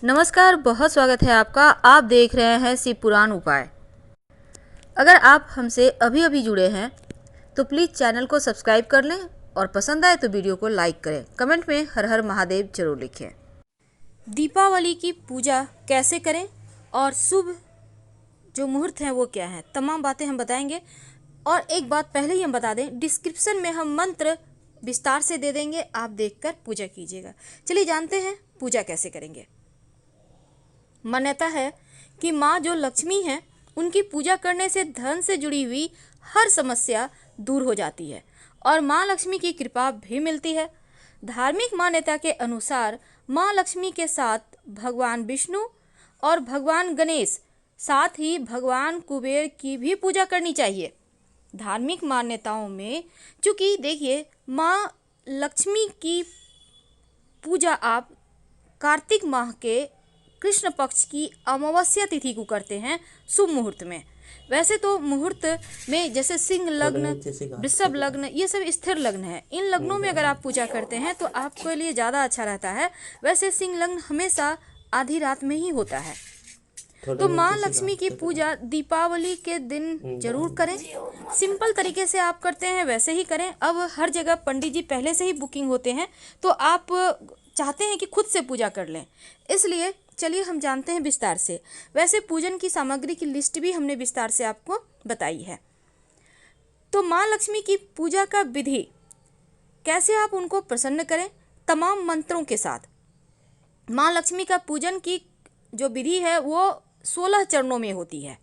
नमस्कार, बहुत स्वागत है आपका। आप देख रहे हैं शिव पुराण उपाय। अगर आप हमसे अभी अभी जुड़े हैं तो प्लीज़ चैनल को सब्सक्राइब कर लें और पसंद आए तो वीडियो को लाइक करें। कमेंट में हर हर महादेव जरूर लिखें। दीपावली की पूजा कैसे करें और शुभ जो मुहूर्त हैं वो क्या है, तमाम बातें हम बताएंगे। और एक बात पहले ही हम बता दें, डिस्क्रिप्शन में हम मंत्र विस्तार से दे देंगे, आप देखकर पूजा कीजिएगा। चलिए जानते हैं पूजा कैसे करेंगे। मान्यता है कि माँ जो लक्ष्मी हैं उनकी पूजा करने से धन से जुड़ी हुई हर समस्या दूर हो जाती है और माँ लक्ष्मी की कृपा भी मिलती है। धार्मिक मान्यता के अनुसार माँ लक्ष्मी के साथ भगवान विष्णु और भगवान गणेश, साथ ही भगवान कुबेर की भी पूजा करनी चाहिए। धार्मिक मान्यताओं में चूँकि देखिए, माँ लक्ष्मी की पूजा आप कार्तिक माह के कृष्ण पक्ष की अमावस्या तिथि को करते हैं शुभ मुहूर्त में। वैसे तो मुहूर्त में जैसे सिंह लग्न, वृषभ लग्न, ये सब स्थिर लग्न है। इन लग्नों में अगर आप पूजा करते हैं तो आपके लिए ज़्यादा अच्छा रहता है। वैसे सिंह लग्न हमेशा आधी रात में ही होता है। तो माँ लक्ष्मी की पूजा दीपावली के दिन जरूर करें। सिंपल तरीके से आप करते हैं वैसे ही करें। अब हर जगह पंडित जी पहले से ही बुकिंग होते हैं, तो आप चाहते हैं कि खुद से पूजा कर लें, इसलिए चलिए हम जानते हैं विस्तार से। वैसे पूजन की सामग्री की लिस्ट भी हमने विस्तार से आपको बताई है। तो माँ लक्ष्मी की पूजा का विधि, कैसे आप उनको प्रसन्न करें, तमाम मंत्रों के साथ। माँ लक्ष्मी का पूजन की जो विधि है वो 16 चरणों में होती है।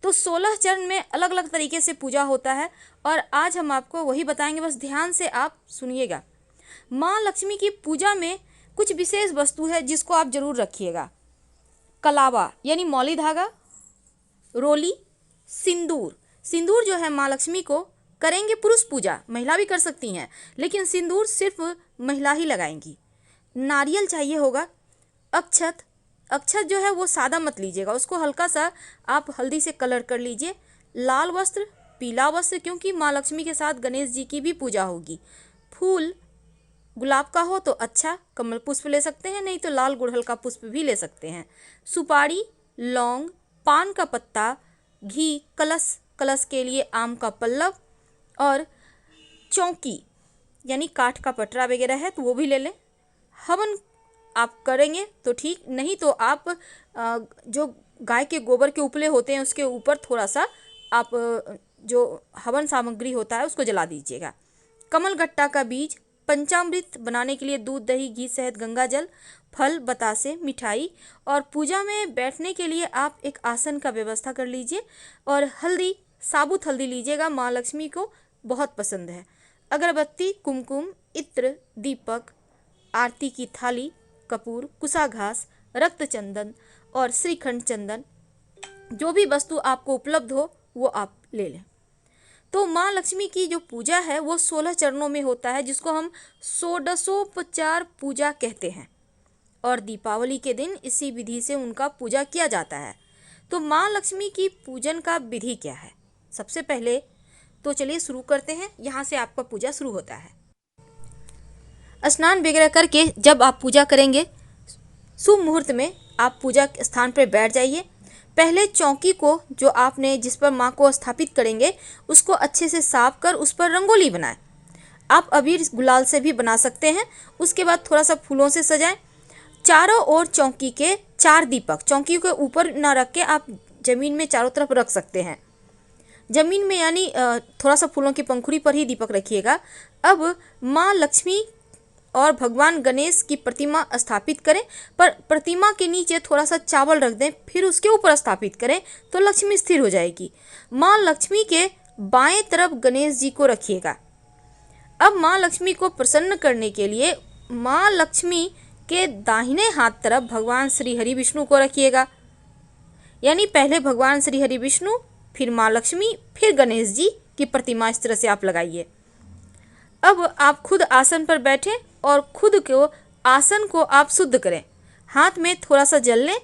तो 16 चरण में अलग अलग तरीके से पूजा होता है और आज हम आपको वही बताएंगे, बस ध्यान से आप सुनिएगा। माँ लक्ष्मी की पूजा में कुछ विशेष वस्तु है जिसको आप जरूर रखिएगा। कलावा यानी मौली धागा, रोली, सिंदूर। सिंदूर जो है माँ लक्ष्मी को करेंगे पुरुष पूजा, महिला भी कर सकती हैं, लेकिन सिंदूर सिर्फ महिला ही लगाएंगी। नारियल चाहिए होगा। अक्षत, अक्षत जो है वो सादा मत लीजिएगा, उसको हल्का सा आप हल्दी से कलर कर लीजिए। लाल वस्त्र, पीला वस्त्र, क्योंकि माँ लक्ष्मी के साथ गणेश जी की भी पूजा होगी। फूल, गुलाब का हो तो अच्छा, कमल पुष्प ले सकते हैं, नहीं तो लाल गुड़हल का पुष्प भी ले सकते हैं। सुपारी, लौंग, पान का पत्ता, घी, कलश, कलश के लिए आम का पल्लव और चौकी यानी काठ का पटरा वगैरह है तो वो भी ले लें। हवन आप करेंगे तो ठीक, नहीं तो आप जो गाय के गोबर के उपले होते हैं उसके ऊपर थोड़ा सा आप जो हवन सामग्री होता है उसको जला दीजिएगा। कमल गट्टा का बीज, पंचामृत बनाने के लिए दूध, दही, घी, शहद, गंगा जल, फल, बतासे, मिठाई। और पूजा में बैठने के लिए आप एक आसन का व्यवस्था कर लीजिए और हल्दी, साबुत हल्दी लीजिएगा, माँ लक्ष्मी को बहुत पसंद है। अगरबत्ती, कुमकुम, इत्र, दीपक, आरती की थाली, कपूर, कुशाघास, रक्त चंदन और श्रीखंड चंदन, जो भी वस्तु आपको उपलब्ध हो वो आप ले लें। तो माँ लक्ष्मी की जो पूजा है वो 16 चरणों में होता है, जिसको हम षोडशोपचार पूजा कहते हैं और दीपावली के दिन इसी विधि से उनका पूजा किया जाता है। तो माँ लक्ष्मी की पूजन का विधि क्या है, सबसे पहले तो चलिए शुरू करते हैं। यहाँ से आपका पूजा शुरू होता है। स्नान वगैरह करके जब आप पूजा करेंगे, शुभ मुहूर्त में आप पूजा स्थान पर बैठ जाइए। पहले चौकी को जो आपने जिस पर माँ को स्थापित करेंगे उसको अच्छे से साफ कर उस पर रंगोली बनाएं। आप अबीर गुलाल से भी बना सकते हैं। उसके बाद थोड़ा सा फूलों से सजाएं। चारों ओर चौकी के 4 दीपक, चौकी के ऊपर ना रख के आप जमीन में चारों तरफ रख सकते हैं। जमीन में यानी थोड़ा सा फूलों की पंखुड़ी पर ही दीपक रखिएगा। अब माँ लक्ष्मी और भगवान गणेश की प्रतिमा स्थापित करें, पर प्रतिमा के नीचे थोड़ा सा चावल रख दें, फिर उसके ऊपर स्थापित करें तो लक्ष्मी स्थिर हो जाएगी। माँ लक्ष्मी के बाएं तरफ गणेश जी को रखिएगा। अब माँ लक्ष्मी को प्रसन्न करने के लिए माँ लक्ष्मी के दाहिने हाथ तरफ भगवान श्री हरि विष्णु को रखिएगा। यानी पहले भगवान श्री हरि विष्णु, फिर माँ लक्ष्मी, फिर गणेश जी की प्रतिमा, इस तरह से आप लगाइए। अब आप खुद आसन पर बैठें और खुद को आसन को आप शुद्ध करें। हाथ में थोड़ा सा जल लें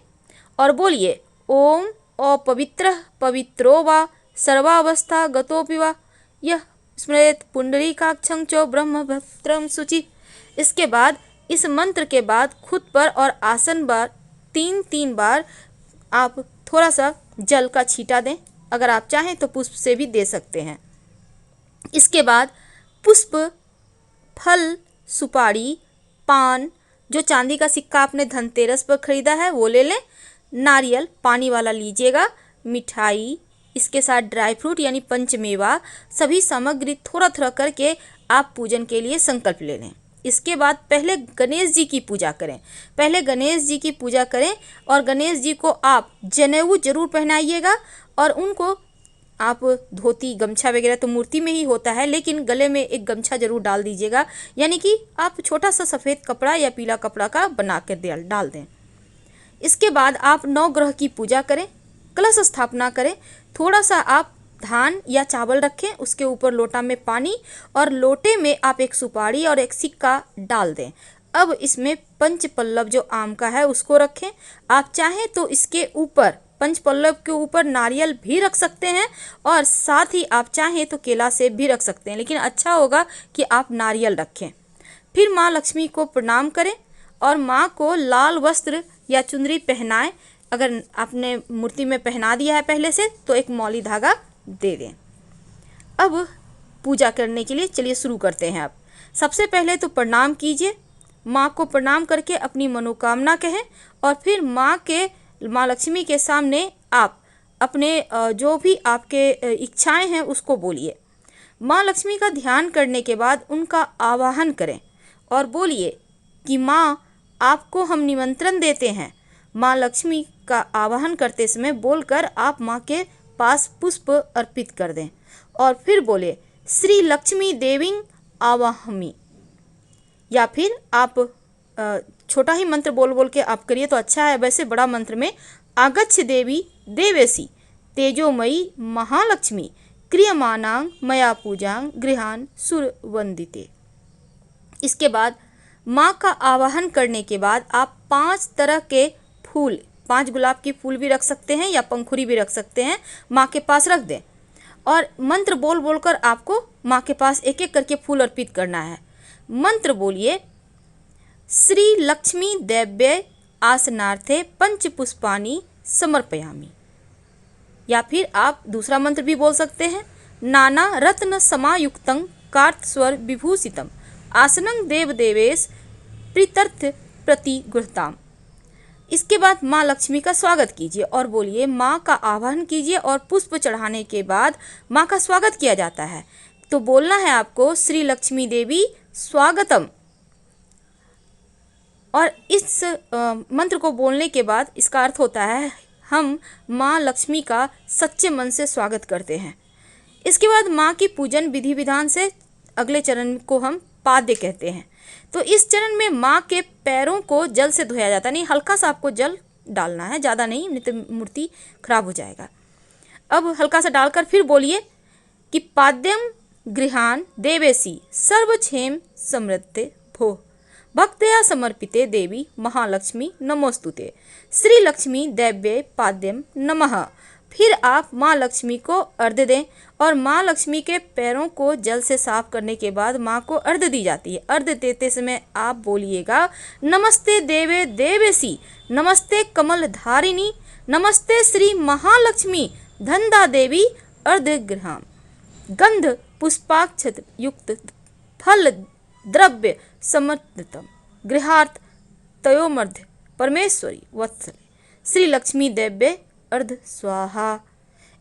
और बोलिए ओम अपवित्रः पवित्रो वा सर्वावस्था गतोऽपि वा यः स्मरेत् पुंडरीकाक्षं च ब्रह्मभद्रं शुचि। इसके बाद इस मंत्र के बाद खुद पर और आसन पर 3-3 बार आप थोड़ा सा जल का छींटा दें। अगर आप चाहें तो पुष्प से भी दे सकते हैं। इसके बाद पुष्प, फल, सुपारी, पान, जो चांदी का सिक्का आपने धनतेरस पर खरीदा है वो ले लें, नारियल पानी वाला लीजिएगा, मिठाई, इसके साथ ड्राई फ्रूट यानी पंचमेवा, सभी सामग्री थोड़ा थोड़ा करके आप पूजन के लिए संकल्प ले लें। इसके बाद पहले गणेश जी की पूजा करें। पहले गणेश जी की पूजा करें और गणेश जी को आप जनेऊ जरूर पहनाइएगा और उनको आप धोती गमछा वगैरह तो मूर्ति में ही होता है, लेकिन गले में एक गमछा जरूर डाल दीजिएगा, यानी कि आप छोटा सा सफ़ेद कपड़ा या पीला कपड़ा का बना कर डाल दें। इसके बाद आप 9 ग्रह की पूजा करें, कलश स्थापना करें, थोड़ा सा आप धान या चावल रखें, उसके ऊपर लोटा में पानी और लोटे में आप एक सुपारी और एक सिक्का डाल दें। अब इसमें पंचपल्लव जो आम का है उसको रखें। आप चाहें तो इसके ऊपर पंचपल्लव के ऊपर नारियल भी रख सकते हैं और साथ ही आप चाहें तो केला सेब भी रख सकते हैं, लेकिन अच्छा होगा कि आप नारियल रखें। फिर माँ लक्ष्मी को प्रणाम करें और माँ को लाल वस्त्र या चुनरी पहनाएं। अगर आपने मूर्ति में पहना दिया है पहले से तो एक मौली धागा दे दें। अब पूजा करने के लिए चलिए शुरू करते हैं। आप सबसे पहले तो प्रणाम कीजिए, माँ को प्रणाम करके अपनी मनोकामना कहें और फिर माँ लक्ष्मी के सामने आप अपने जो भी आपके इच्छाएं हैं उसको बोलिए। माँ लक्ष्मी का ध्यान करने के बाद उनका आवाहन करें और बोलिए कि माँ आपको हम निमंत्रण देते हैं। माँ लक्ष्मी का आवाहन करते समय बोलकर आप माँ के पास पुष्प अर्पित कर दें और फिर बोले श्री लक्ष्मी देवी आवाहमी, या फिर आप छोटा ही मंत्र बोल बोल के आप करिए तो अच्छा है। वैसे बड़ा मंत्र में आगच्छ देवी देवेसी तेजोमयी महालक्ष्मी क्रियमाणां मया पूजां गृहान सुरवंदिते। इसके बाद माँ का आवाहन करने के बाद आप 5 तरह के फूल, 5 गुलाब के फूल भी रख सकते हैं या पंखुड़ी भी रख सकते हैं, माँ के पास रख दें और मंत्र बोल बोलकर आपको माँ के पास एक एक करके फूल अर्पित करना है। मंत्र बोलिए श्री लक्ष्मी देव्ये आसनार्थे पंच पुष्पानि समर्पयामि, या फिर आप दूसरा मंत्र भी बोल सकते हैं नाना रत्न समायुक्तं कार्त स्वर विभूषितम आसनं देव देवेश प्रीत्यर्थ प्रतिगृहताम। इसके बाद माँ लक्ष्मी का स्वागत कीजिए और बोलिए माँ का आवाहन कीजिए और पुष्प चढ़ाने के बाद माँ का स्वागत किया जाता है। तो बोलना है आपको श्री लक्ष्मी देवी स्वागतम, और इस मंत्र को बोलने के बाद इसका अर्थ होता है हम माँ लक्ष्मी का सच्चे मन से स्वागत करते हैं। इसके बाद माँ की पूजन विधि विधान से अगले चरण को हम पाद्य कहते हैं। तो इस चरण में माँ के पैरों को जल से धोया जाता है, नहीं हल्का सा आपको जल डालना है, ज़्यादा नहीं, नहीं तो मूर्ति खराब हो जाएगा। अब हल्का सा डालकर फिर बोलिए कि पाद्यम गृहान देवेसी सर्वक्षेम समृद्धे भो भक्तया समर्पिते देवी महालक्ष्मी नमोस्तुते श्री लक्ष्मी देव्ये पाद्यम नमः। फिर आप माँ लक्ष्मी को अर्घ्य दें और माँ लक्ष्मी के पैरों को जल से साफ करने के बाद माँ को अर्घ्य दी जाती है। अर्घ्य देते समय आप बोलिएगा नमस्ते देवे देवेसी, नमस्ते कमल धारिणी, नमस्ते श्री महालक्ष्मी धनदा देवी अर्घ्य गृहाम गंध पुष्पाक्षत युक्त फल द्रव्य समर्पितम गृहार्थ तयोमर्ध्य परमेश्वरी वत्सले श्री लक्ष्मी देव्ये अर्ध स्वाहा।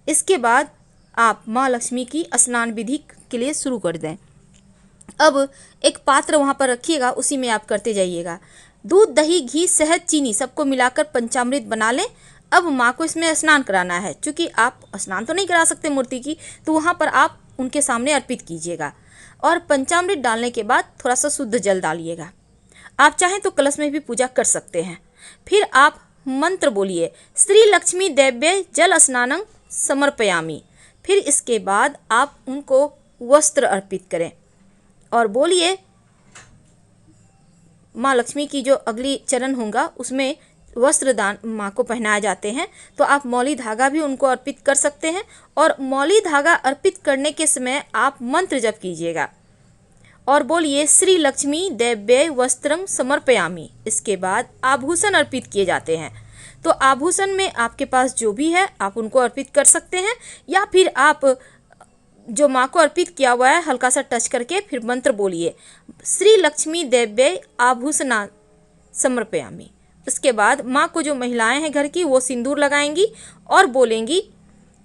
इसके बाद आप माँ लक्ष्मी की स्नान विधि के लिए शुरू कर दें। अब एक पात्र वहाँ पर रखिएगा, उसी में आप करते जाइएगा। दूध दही घी शहद चीनी सबको मिलाकर पंचामृत बना लें। अब माँ को इसमें स्नान कराना है। चूँकि आप स्नान तो नहीं करा सकते मूर्ति की, तो वहाँ पर आप उनके सामने अर्पित कीजिएगा और पंचामृत डालने के बाद थोड़ा सा शुद्ध जल डालिएगा। आप चाहें तो कलश में भी पूजा कर सकते हैं। फिर आप मंत्र बोलिए श्री लक्ष्मी देव्ये जल स्नानं समर्पयामि। फिर इसके बाद आप उनको वस्त्र अर्पित करें और बोलिए माँ लक्ष्मी की जो अगली चरण होगा उसमें वस्त्र दान माँ को पहनाए जाते हैं, तो आप मौली धागा भी उनको अर्पित कर सकते हैं। और मौली धागा अर्पित करने के समय आप मंत्र जप कीजिएगा और बोलिए श्री लक्ष्मी देव्यै वस्त्रम समर्पयामि। इसके बाद आभूषण अर्पित किए जाते हैं। तो आभूषण में आपके पास जो भी है आप उनको अर्पित कर सकते हैं, या फिर आप जो माँ को अर्पित किया हुआ है हल्का सा टच करके फिर मंत्र बोलिए श्री लक्ष्मी देव्यै आभूषणा समर्पयामि। उसके बाद माँ को जो महिलाएं हैं घर की वो सिंदूर लगाएंगी और बोलेंगी।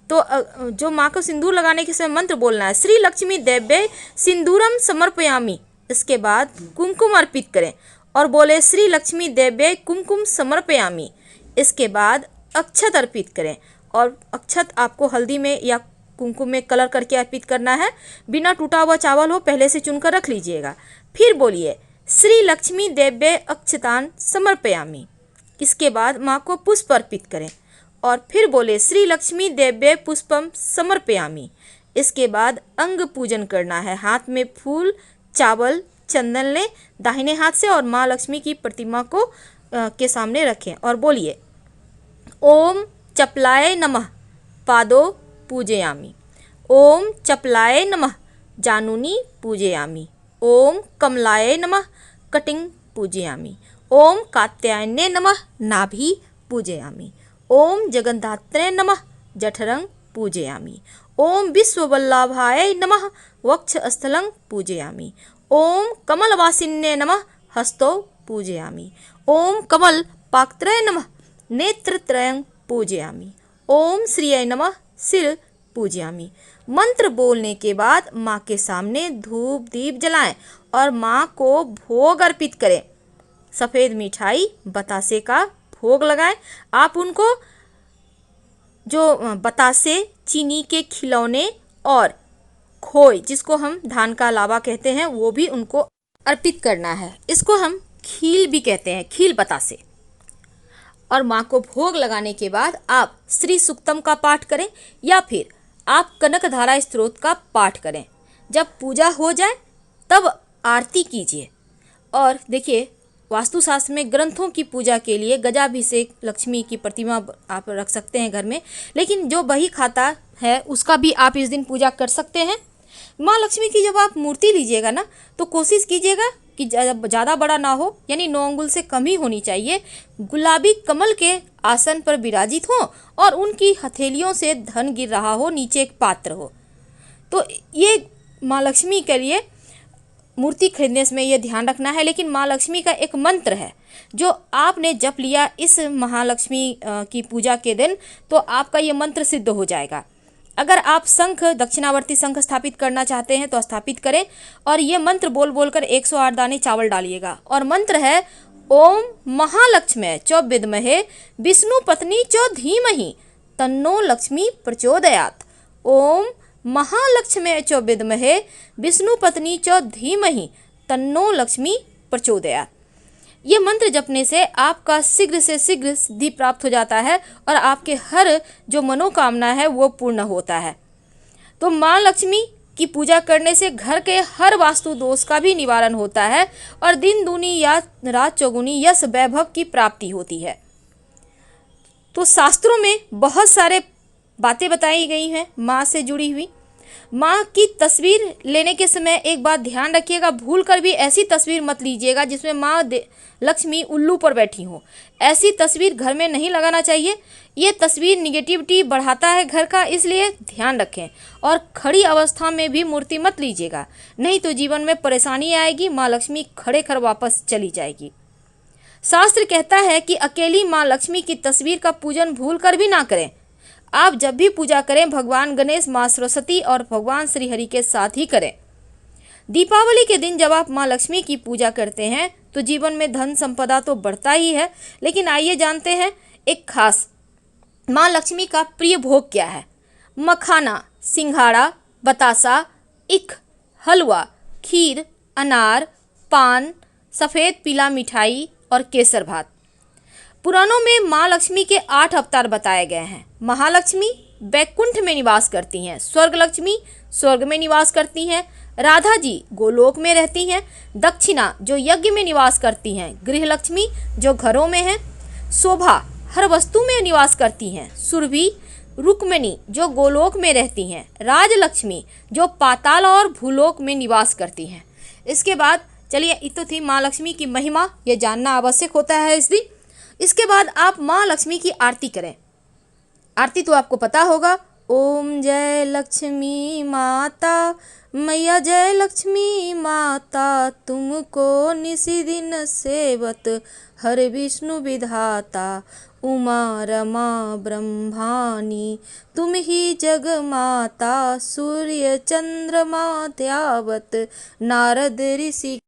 तो जो माँ को सिंदूर लगाने के समय मंत्र बोलना है श्री लक्ष्मी देव्यै सिंदूरम समर्पयामि। इसके बाद कुमकुम अर्पित करें और बोले श्री लक्ष्मी देव्यै कुमकुम समर्पयामि। इसके बाद अक्षत अर्पित करें और अक्षत आपको हल्दी में या कुमकुम में कलर करके अर्पित करना है। बिना टूटा हुआ चावल हो पहले से चुनकर रख लीजिएगा। फिर बोलिए श्री लक्ष्मी देव्यै अक्षतान समर्पयामि। इसके बाद माँ को पुष्प अर्पित करें और फिर बोले श्री लक्ष्मी देव्यै पुष्पम समर्पयामि। इसके बाद अंग पूजन करना है। हाथ में फूल, चावल, चंदन लें दाहिने हाथ से और माँ लक्ष्मी की प्रतिमा को के सामने रखें और बोलिए ओम चपलाय नमः पादो पूजयामि। ओम चपलाय नमः जानूनी पूजयामि। ओम कमलाय नमः कटिंग पूजयामि। ओम कात्यायने नमः नाभि पूजयामि। ओम जगन्धात्रे नमः जठरं पूजयामि। ओम विश्ववल्लभाय नमः वक्षस्थलं पूजयामि। ओम कमलवासिन्ये नमः हस्तौ पूजयामि। ओम कमल पाक्त्रय नमः नेत्रत्रयं पूजयामि। ओम श्रियै नमः सिर पूजयामि। मंत्र बोलने के बाद माँ के सामने धूप दीप जलाएं और माँ को भोग अर्पित करें। सफ़ेद मिठाई बतासे का भोग लगाएं। आप उनको जो बतासे, चीनी के खिलौने और खोए जिसको हम धान का लावा कहते हैं वो भी उनको अर्पित करना है। इसको हम खील भी कहते हैं, खील बतासे। और माँ को भोग लगाने के बाद आप श्री सुक्तम का पाठ करें या फिर आप कनकधारा स्तोत्र का पाठ करें। जब पूजा हो जाए तब आरती कीजिए। और देखिए वास्तुशास्त्र में ग्रंथों की पूजा के लिए गजाभिषेक लक्ष्मी की प्रतिमा आप रख सकते हैं घर में, लेकिन जो बही खाता है उसका भी आप इस दिन पूजा कर सकते हैं। माँ लक्ष्मी की जब आप मूर्ति लीजिएगा ना तो कोशिश कीजिएगा कि ज़्यादा बड़ा ना हो, यानी 9 अंगुल से कम ही होनी चाहिए। गुलाबी कमल के आसन पर विराजित हो और उनकी हथेलियों से धन गिर रहा हो, नीचे एक पात्र हो। तो ये माँ लक्ष्मी के लिए मूर्ति खरीदने में ये ध्यान रखना है। लेकिन माँ लक्ष्मी का एक मंत्र है जो आपने जप लिया इस महालक्ष्मी की पूजा के दिन तो आपका ये मंत्र सिद्ध हो जाएगा। अगर आप शंख, दक्षिणावर्ती शंख स्थापित करना चाहते हैं तो स्थापित करें और ये मंत्र बोल बोलकर 108 दाने चावल डालिएगा। और मंत्र है ओम महालक्ष्मी च विद्महे विष्णु पत्नी च धीमहि तन्नो लक्ष्मी प्रचोदयात्। ओम महालक्ष्मी च विद्महे विष्णु पत्नी च धीमहि तन्नो लक्ष्मी प्रचोदयात्। ये मंत्र जपने से आपका शीघ्र से शीघ्र सिद्धि प्राप्त हो जाता है और आपके हर जो मनोकामना है वो पूर्ण होता है। तो माँ लक्ष्मी की पूजा करने से घर के हर वास्तु दोष का भी निवारण होता है और दिन दूनी या रात चौगुनी यश वैभव की प्राप्ति होती है। तो शास्त्रों में बहुत सारे बातें बताई गई हैं माँ से जुड़ी हुई। माँ की तस्वीर लेने के समय एक बात ध्यान रखिएगा, भूल कर भी ऐसी तस्वीर मत लीजिएगा जिसमें माँ लक्ष्मी उल्लू पर बैठी हो। ऐसी तस्वीर घर में नहीं लगाना चाहिए। ये तस्वीर निगेटिविटी बढ़ाता है घर का, इसलिए ध्यान रखें। और खड़ी अवस्था में भी मूर्ति मत लीजिएगा, नहीं तो जीवन में परेशानी आएगी, माँ लक्ष्मी खड़े खड़ वापस चली जाएगी। शास्त्र कहता है कि अकेली माँ लक्ष्मी की तस्वीर का पूजन भूल कर भी ना करें। आप जब भी पूजा करें भगवान गणेश, माँ सरस्वती और भगवान श्री हरि के साथ ही करें। दीपावली के दिन जब आप माँ लक्ष्मी की पूजा करते हैं तो जीवन में धन संपदा तो बढ़ता ही है, लेकिन आइए जानते हैं एक खास माँ लक्ष्मी का प्रिय भोग क्या है। मखाना, सिंघाड़ा, बतासा, इख, हलवा, खीर, अनार, पान, सफ़ेद पीला मिठाई और केसर भात। पुराणों में माँ लक्ष्मी के 8 अवतार बताए गए हैं। महालक्ष्मी वैकुंठ में निवास करती हैं, स्वर्ग लक्ष्मी स्वर्ग में निवास करती हैं, राधा जी गोलोक में रहती हैं, दक्षिणा जो यज्ञ में निवास करती हैं, गृह लक्ष्मी जो घरों में हैं, शोभा हर वस्तु में निवास करती हैं, सुरभि रुक्मिणी जो गोलोक में रहती हैं, राजलक्ष्मी जो पाताल और भूलोक में निवास करती हैं। इसके बाद चलिए, ये तो थी माँ लक्ष्मी की महिमा, ये जानना आवश्यक होता है इस दिन। इसके बाद आप माँ लक्ष्मी की आरती करें। आरती तो आपको पता होगा, ओम जय लक्ष्मी माता, मैया जय लक्ष्मी माता, तुमको निसी दिन सेवत हर विष्णु विधाता, उमा रमा ब्रह्मानी तुम ही जग माता, सूर्य चंद्रमा ध्यावत नारद ऋषि